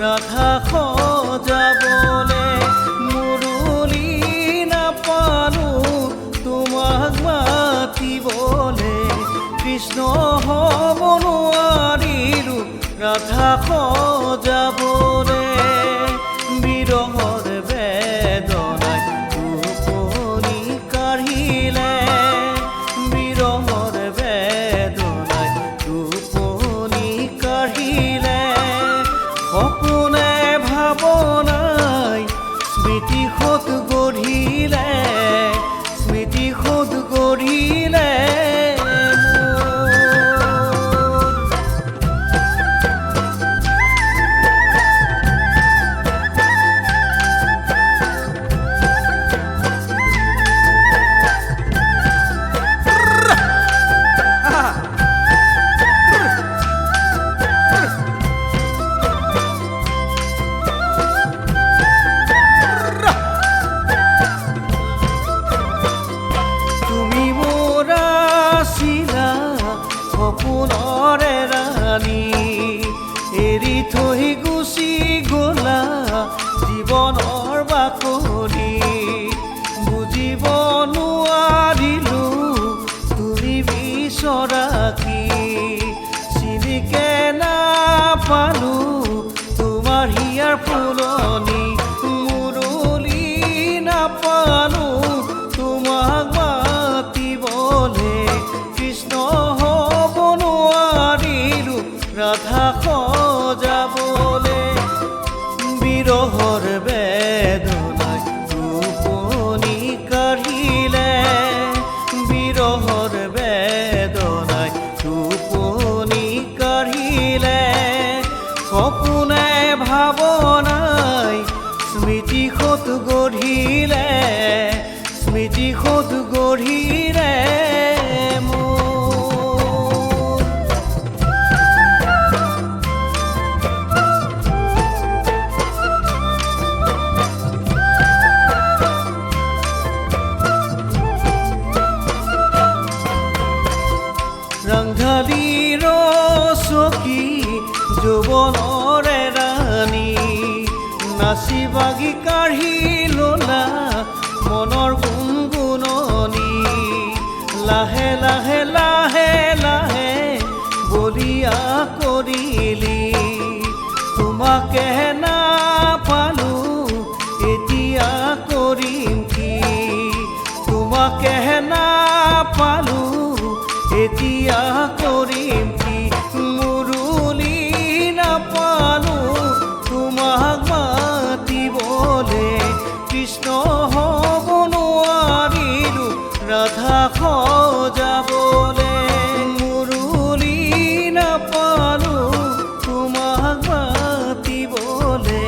ৰাধা খজাবলে মুৰলী নাপালো তোমাক মাতিবলে কৃষ্ণ হ'ব নোৱাৰিলো ৰাধা খজাবলে বিৰহৰ বেদনাই টোপনি কাঢ়িলে বিৰহৰ বেদনাই টোপনি কাঢ়িলে সপোনে ভাৱনাই স্মৃতি সোঁত গঢ়িলে স্মৃতি সোঁত গঢ়িলে সপোনৰে ৰাণী এৰি থৈ গুচি গলা জীৱনৰ বাকলি বুজিব নোৱাৰিলো তুমি বিচৰা কি চিনিকে নাপালো তোমাৰ হিয়াৰ ফুলনি মুৰলী নাপালো তোমাক মাতিবলে কৃষ্ণ ৰাধা খজাবলে বিৰহৰ বেদনাই টোপনি কাঢ়িলে বিৰহৰ বেদনাই টোপনি কাঢ়িলে সপোনে ভাৱনাই স্মৃতি সোঁত গঢ়িলে স্মৃতি সোঁত গঢ়িলে ৰংধালীৰ চকী যৌৱনৰে ৰাণী নাচি বাগি কাঢ়ি ললা মনৰ গুণগুণনি লাহে লাহে লাহে লাহে বলিয়া কৰিলি তোমাকে নাপালো এতিয়া কৰিম কি তোমাকে নাপালো এতিয়া কৰিম কি মুৰলী নাপালো তোমাক মাতিবলে কৃষ্ণ হ'ব নোৱাৰিলো ৰাধা খজাবলে মুৰলী নাপালো তোমাক মাতিবলে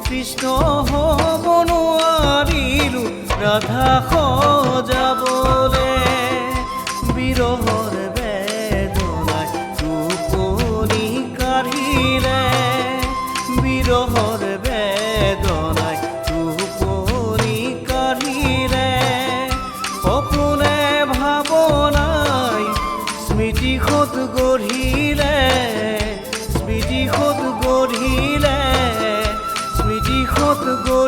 কৃষ্ণ হ'ব নোৱাৰিলো ৰাধা খজাবলে বিৰহৰ বেদনাই টোপনি কাঢ়িলে বিৰহৰ বেদনাই টোপনি কাঢ়িলে সপোনে ভাৱনাই স্মৃতি সোঁত গঢ়িলে স্মৃতি সোঁত গঢ়িলে স্মৃতি সোঁত গঢ়িলে